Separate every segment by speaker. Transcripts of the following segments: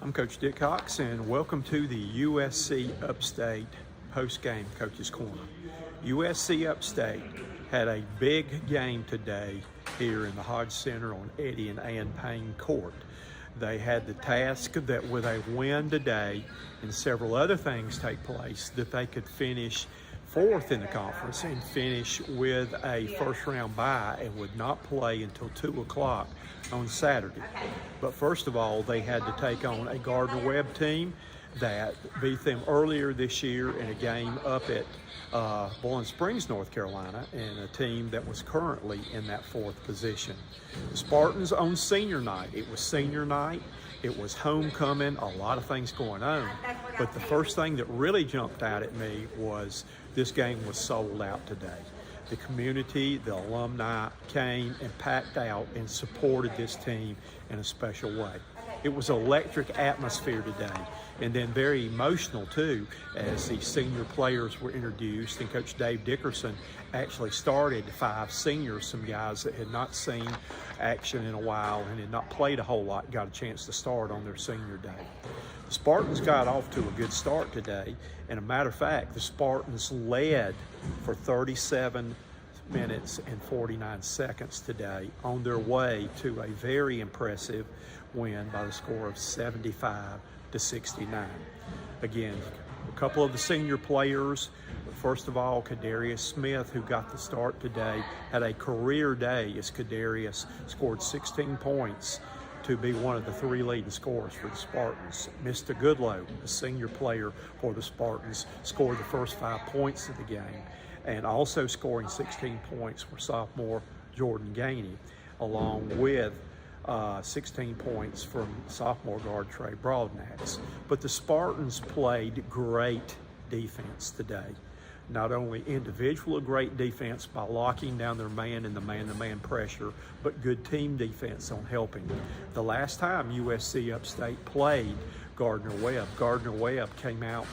Speaker 1: I'm Coach Dick Cox, and welcome to the USC Upstate post-game Coach's Corner. USC Upstate had a big game today here in the Hodge Center on Eddie and Ann Payne Court. They had the task that with a win today and several other things take place, that they could finish fourth in the conference and finish with a first-round bye and would not play until 2 o'clock on Saturday. But first of all, they had to take on a Gardner-Webb team that beat them earlier this year in a game up at Bowling Springs, North Carolina, and a team that was currently in that fourth position. The Spartans on senior night. It was senior night. It was homecoming, a lot of things going on. But the first thing that really jumped out at me was this game was sold out today. The community, the alumni came and packed out and supported this team in a special way. It was an electric atmosphere today, and then very emotional too, as the senior players were introduced, and Coach Dave Dickerson actually started 5 seniors, some guys that had not seen action in a while and had not played a whole lot, got a chance to start on their senior day. The Spartans got off to a good start today, and a matter of fact, the Spartans led for 37 minutes and 49 seconds today on their way to a very impressive win by the score of 75-69. Again, a couple of the senior players, first of all, Kadarius Smith, who got the start today, had a career day as Kadarius scored 16 points to be one of the 3 leading scorers for the Spartans. Mr. Goodlow, a senior player for the Spartans, scored the first 5 points of the game, and also scoring 16 points for sophomore Jordan Gainey, along with 16 points from sophomore guard Trey Broadnax. But the Spartans played great defense today. Not only individual great defense by locking down their man in the man-to-man pressure, but good team defense on helping. The last time USC Upstate played Gardner-Webb, Gardner-Webb came out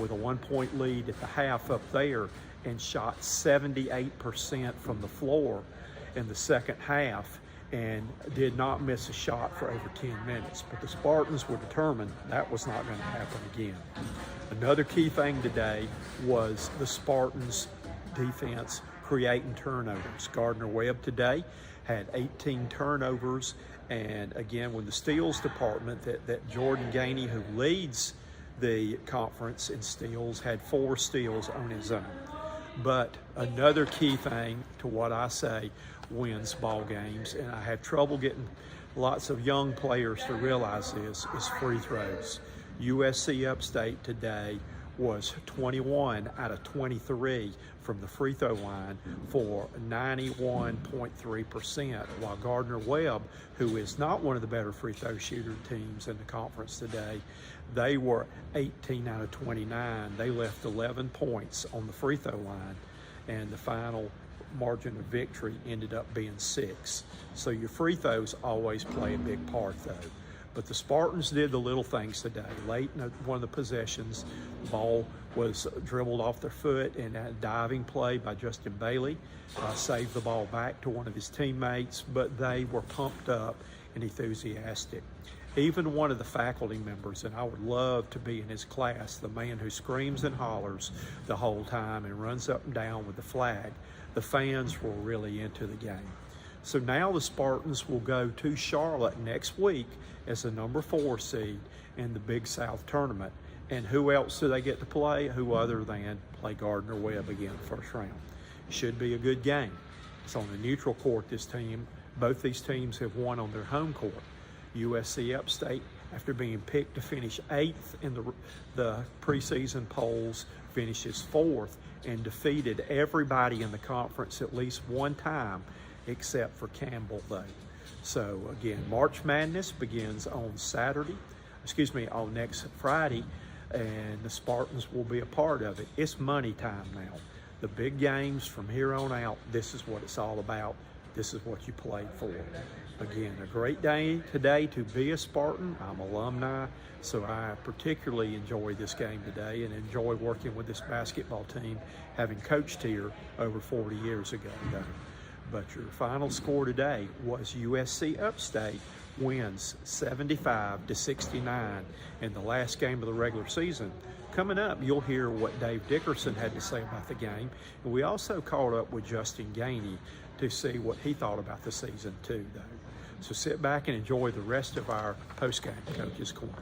Speaker 1: with a 1-point lead at the half up there and shot 78% from the floor in the second half and did not miss a shot for over 10 minutes. But the Spartans were determined that was not going to happen again. Another key thing today was the Spartans' defense creating turnovers. Gardner-Webb today had 18 turnovers, and again, with the steals department, that Jordan Gainey, who leads the conference in steals, had 4 steals on his own. But another key thing to what I say wins ball games, and I have trouble getting lots of young players to realize this, is free throws. USC Upstate today was 21 out of 23 from the free throw line for 91.3%, while Gardner-Webb, who is not one of the better free throw shooter teams in the conference today, they were 18 out of 29. They left 11 points on the free throw line, and the final margin of victory ended up being 6. So your free throws always play a big part though. But the Spartans did the little things today. Late in one of the possessions, the ball was dribbled off their foot, and a diving play by Justin Bailey saved the ball back to one of his teammates, but they were pumped up and enthusiastic. Even one of the faculty members, and I would love to be in his class, the man who screams and hollers the whole time and runs up and down with the flag, the fans were really into the game. So now the Spartans will go to Charlotte next week as the number 4 seed in the Big South tournament. And who else do they get to play? Who other than play Gardner-Webb again first round. Should be a good game. It's on the neutral court this team. Both these teams have won on their home court. USC Upstate, after being picked to finish 8th in the preseason polls, finishes 4th and defeated everybody in the conference at least one time except for Campbell though. So again, March Madness begins on next Friday, and the Spartans will be a part of it. It's money time now. The big games from here on out, this is what it's all about. This is what you played for. Again, a great day today to be a Spartan. I'm alumni, so I particularly enjoy this game today and enjoy working with this basketball team, having coached here over 40 years ago. But your final score today was USC Upstate wins 75-69 in the last game of the regular season. Coming up, you'll hear what Dave Dickerson had to say about the game. And we also caught up with Justin Gainey to see what he thought about the season too, though. So sit back and enjoy the rest of our post-game Coach's Corner.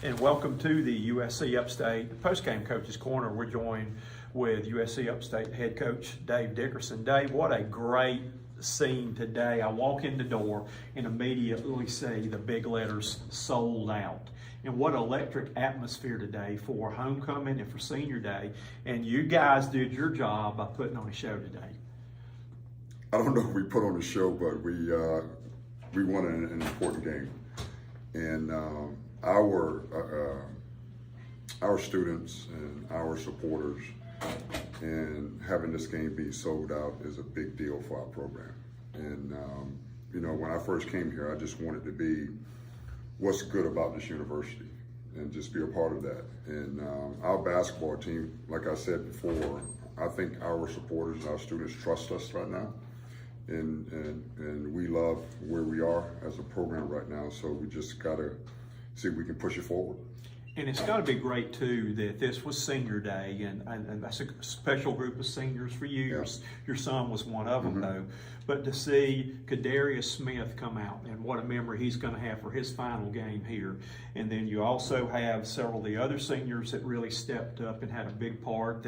Speaker 1: And welcome to the USC Upstate post-game Coach's Corner. We're joined with USC Upstate head coach Dave Dickerson. Dave, what a great scene today. I walk in the door and immediately see the big letters "sold out." And what electric atmosphere today for homecoming and for senior day. And you guys did your job by putting on a show today.
Speaker 2: I don't know if we put on a show, but we won an important game. And our students and our supporters, and having this game be sold out is a big deal for our program. And you know, when I first came here, I just wanted to be what's good about this university and just be a part of that. And our basketball team, like I said before, I think our supporters and our students trust us right now. And we love where we are as a program right now, so we just gotta see if we can push it forward.
Speaker 1: And it's got to be great too that this was senior day, and that's a special group of seniors for you.
Speaker 2: Yeah.
Speaker 1: Your son was one of them, though. But to see Gardner-Webb Smith come out, and what a memory he's going to have for his final game here. And then you also have several of the other seniors that really stepped up and had a big part.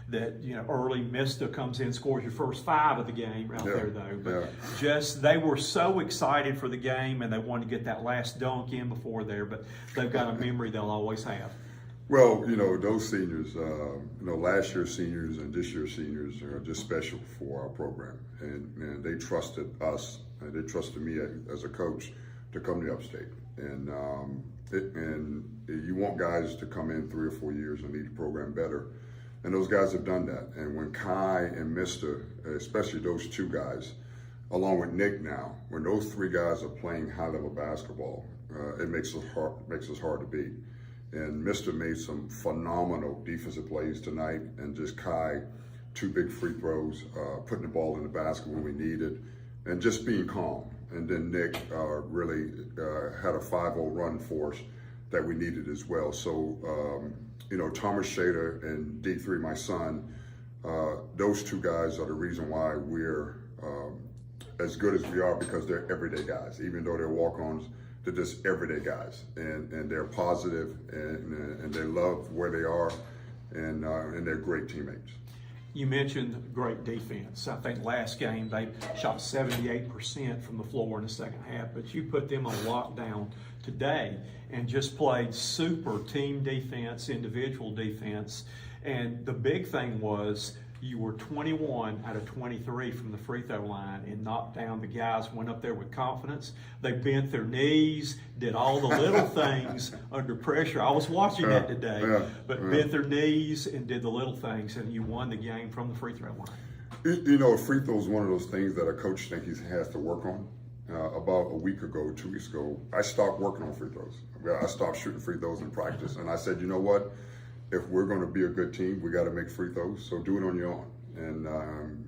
Speaker 1: That you know, early Mista comes in, scores your first 5 of the game out there, though. But just they were so excited for the game, and they wanted to get that last dunk in before there. But they've got a memory they'll always have.
Speaker 2: Well, you know, those seniors, you know, last year's seniors and this year's seniors are just special for our program. And they trusted us, and they trusted me as a coach to come to Upstate. And you want guys to come in 3 or 4 years and lead the program better. And those guys have done that. And when Kai and Mista, especially those 2 guys, along with Nick now, when those 3 guys are playing high-level basketball, it makes us hard to beat. And Mista made some phenomenal defensive plays tonight, and just Kai, 2 big free throws, putting the ball in the basket when we needed, and just being calm. And then Nick really had a 5-0 run for us that we needed as well. So, you know, Thomas Shader and D3, my son, those 2 guys are the reason why we're as good as we are, because they're everyday guys. Even though they're walk-ons, they're just everyday guys, and they're positive, and they love where they are, and they're great teammates.
Speaker 1: You mentioned great defense. I think last game they shot 78% from the floor in the second half, but you put them on lockdown today and just played super team defense, individual defense. And the big thing was you were 21 out of 23 from the free throw line and knocked down. The guys went up there with confidence. They bent their knees, did all the little things under pressure. I was watching that today, bent their knees and did the little things, and you won the game from the free throw line.
Speaker 2: You know, free throw is one of those things that a coach thinks he has to work on. About a week ago, 2 weeks ago, I stopped working on free throws. I stopped shooting free throws in practice, and I said, you know what? If we're going to be a good team, we got to make free throws. So do it on your own. And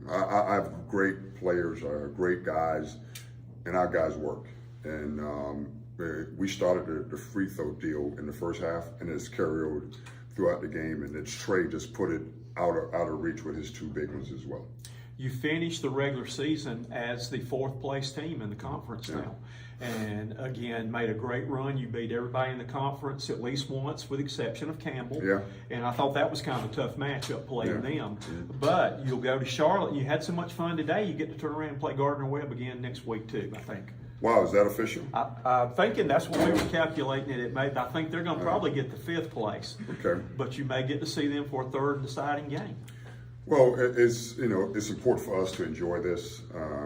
Speaker 2: I have great players, great guys, and our guys work. And we started the free throw deal in the first half, and it's carried over throughout the game. And then Trey just put it out of reach with his 2 big ones as well.
Speaker 1: You finished the regular season as the 4th place team in the conference now. And again, made a great run. You beat everybody in the conference at least once, with the exception of Campbell.
Speaker 2: Yeah.
Speaker 1: And I thought that was kind of a tough matchup playing them. But you'll go to Charlotte. You had so much fun today, you get to turn around and play Gardner-Webb again next week too, I think.
Speaker 2: Wow, is that official?
Speaker 1: I'm thinking that's what we were calculating it may. I think they're going to probably get the 5th place.
Speaker 2: Okay.
Speaker 1: But you may get to see them for a 3rd deciding game.
Speaker 2: Well, it's important for us to enjoy this.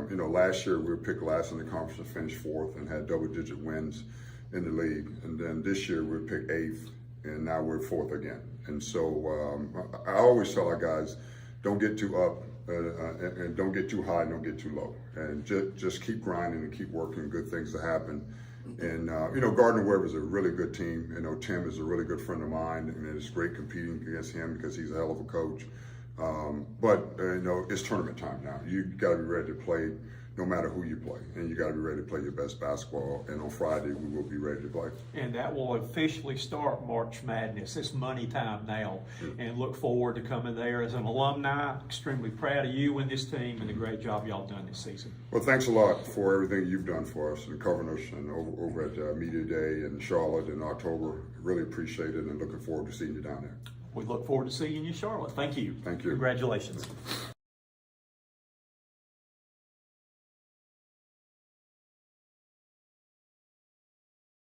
Speaker 2: You know, last year we were picked last in the conference and finished 4th and had double-digit wins in the league. And then this year we were picked 8th, and now we're 4th again. And so I always tell our guys, don't get too up and don't get too high, and don't get too low, and just keep grinding and keep working. Good things to happen. And you know, Gardner-Webb is a really good team. You know, Tim is a really good friend of mine, and it's great competing against him because he's a hell of a coach. But it's tournament time now. You got to be ready to play no matter who you play, and you got to be ready to play your best basketball. And on Friday, we will be ready to play.
Speaker 1: And that will officially start March Madness. It's money time now, and look forward to coming there as an alumni. Extremely proud of you and this team and the great job y'all done this season.
Speaker 2: Well, thanks a lot for everything you've done for us and covering us, and over at Media Day in Charlotte in October. Really appreciate it, and looking forward to seeing you down there.
Speaker 1: We look forward to seeing you in Charlotte. Thank you.
Speaker 2: Thank you.
Speaker 1: Congratulations.